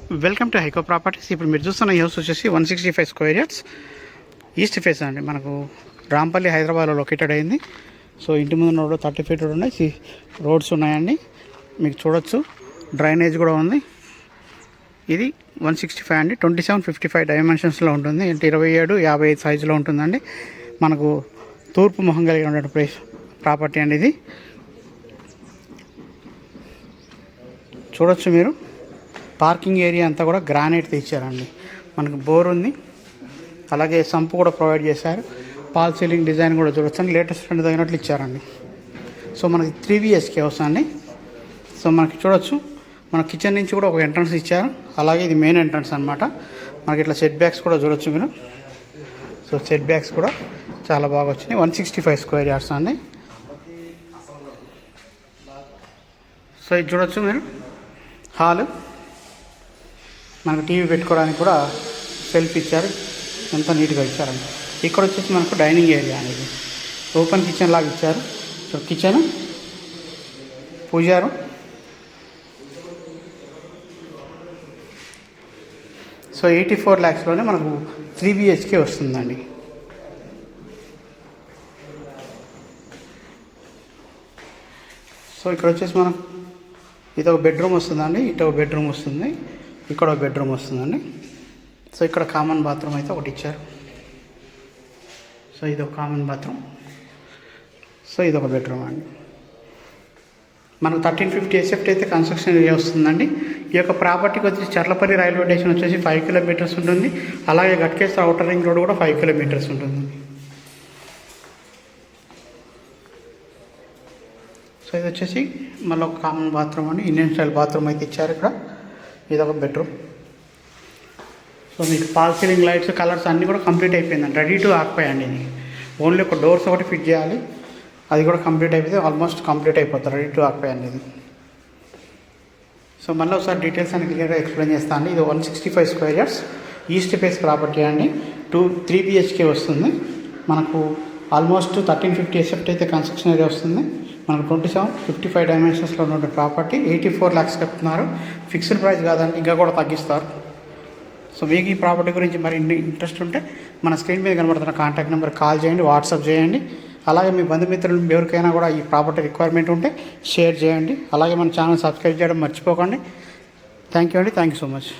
Welcome to హైకో properties. ఇప్పుడు మీరు చూస్తున్న హౌస్ వచ్చేసి 165 స్క్వేర్ యార్డ్స్ ఈస్ట్ ఫేస్ అండి. మనకు రాంపల్లి హైదరాబాద్లో లొకేటెడ్ అయింది. సో ఇంటి ముందు రోడ్డు 30 ఫీట్ ఉన్నాయి, రోడ్స్ ఉన్నాయండి. మీకు చూడొచ్చు, డ్రైనేజ్ కూడా ఉంది. ఇది 165 అండి, 2755 డైమెన్షన్స్లో ఉంటుంది. అంటే 27-55 సైజులో ఉంటుందండి. మనకు తూర్పు ముఖం కలిగినటువంటి ప్రాపర్టీ అండి. ఇది చూడొచ్చు మీరు. పార్కింగ్ ఏరియా అంతా కూడా గ్రానైట్ ఇచ్చారండి. మనకు బోర్ ఉంది, అలాగే సంపు కూడా ప్రొవైడ్ చేశారు. పాల్ సీలింగ్ డిజైన్ కూడా చూడొచ్చు, లేటెస్ట్ ట్రెండ్ తగినట్లు ఇచ్చారండి. సో మనకి 3 BHK వస్తుందండి. సో మనకి చూడొచ్చు, మన కిచెన్ నుంచి కూడా ఒక ఎంట్రన్స్ ఇచ్చారు. అలాగే ఇది మెయిన్ ఎంట్రన్స్ అనమాట. మనకి ఇట్లా సెట్ బ్యాక్స్ కూడా చూడొచ్చు మీరు. సో సెట్ బ్యాక్స్ కూడా చాలా బాగా వచ్చినాయి. 165 స్క్వేర్ యార్డ్స్ అండి. సో ఇది చూడొచ్చు మీరు, హాలు. మనకు టీవీ పెట్టుకోవడానికి కూడా సెల్ఫ్ ఇచ్చారు, ఎంత నీట్గా ఇచ్చారండి. ఇక్కడ వచ్చేసి మనకు డైనింగ్ ఏరియా అనేది ఓపెన్ కిచెన్ లాగా ఇచ్చారు. సో కిచెన్, పూజారు. సో 84 lakhsలోనే మనకు 3 BHK వస్తుందండి. సో ఇక్కడ వచ్చేసి మనం ఇది ఒక బెడ్రూమ్ వస్తుందండి, ఇటు ఒక బెడ్రూమ్ వస్తుంది, ఇక్కడ ఒక బెడ్రూమ్ వస్తుందండి. సో ఇక్కడ కామన్ బాత్రూమ్ అయితే ఒకటి ఇచ్చారు. సో ఇది ఒక కామన్ బాత్రూమ్. సో ఇది ఒక బెడ్రూమ్ అండి. మనకు 1350 SFT అయితే కన్స్ట్రక్షన్ ఏరియా వస్తుందండి. ఈ యొక్క ప్రాపర్టీకి వచ్చేసి చర్లపల్లి రైల్వే స్టేషన్ వచ్చేసి 5 kilometers ఉంటుంది. అలాగే గట్కేశ్వర ఔటర్ రింగ్ రోడ్ కూడా 5 kilometers ఉంటుంది. సో ఇది వచ్చేసి మళ్ళీ ఒక కామన్ బాత్రూమ్ అండి, ఇండియన్ స్టైల్ బాత్రూమ్ అయితే ఇచ్చారు ఇక్కడ. ఇది ఒక బెడ్రూమ్. సో మీకు పాల్ సీలింగ్ లైట్స్, కలర్స్ అన్నీ కూడా కంప్లీట్ అయిపోయిందండి, రెడీ టు ఆక్యుపై అండి. ఇది ఓన్లీ ఒక డోర్స్ ఒకటి ఫిట్ చేయాలి, అది కూడా కంప్లీట్ అయిపోతే ఆల్మోస్ట్ కంప్లీట్ అయిపోతుంది, రెడీ టు ఆక్యుపై అనేది. సో మళ్ళీ ఒకసారి డీటెయిల్స్ అని క్లియర్గా ఎక్స్ప్లెయిన్ చేస్తాను అండి. ఇది 165 square yards east face property అండి. 3 BHK వస్తుంది. మనకు ఆల్మోస్ట్ 1350 SFT అయితే కన్స్ట్రక్షన్ ఏరియా వస్తుంది. మనకు 2755 డైమెన్షన్స్లో ఉన్న ప్రాపర్టీ 84 lakhs చెప్తున్నారు. ఫిక్స్డ్ ప్రైస్ కాదండి, ఇంకా కూడా తగ్గిస్తారు. సో మీకు ఈ ప్రాపర్టీ గురించి మరి ఇంట్రెస్ట్ ఉంటే మన స్క్రీన్ మీద కనబడుతున్న కాంటాక్ట్ నెంబర్ కాల్ చేయండి, వాట్సాప్ చేయండి. అలాగే మీ బంధుమిత్రులు ఎవరికైనా కూడా ఈ ప్రాపర్టీ రిక్వైర్మెంట్ ఉంటే షేర్ చేయండి. అలాగే మన ఛానల్ సబ్స్క్రైబ్ చేయడం మర్చిపోకండి. థ్యాంక్ యూ అండి, థ్యాంక్ యూ సో మచ్.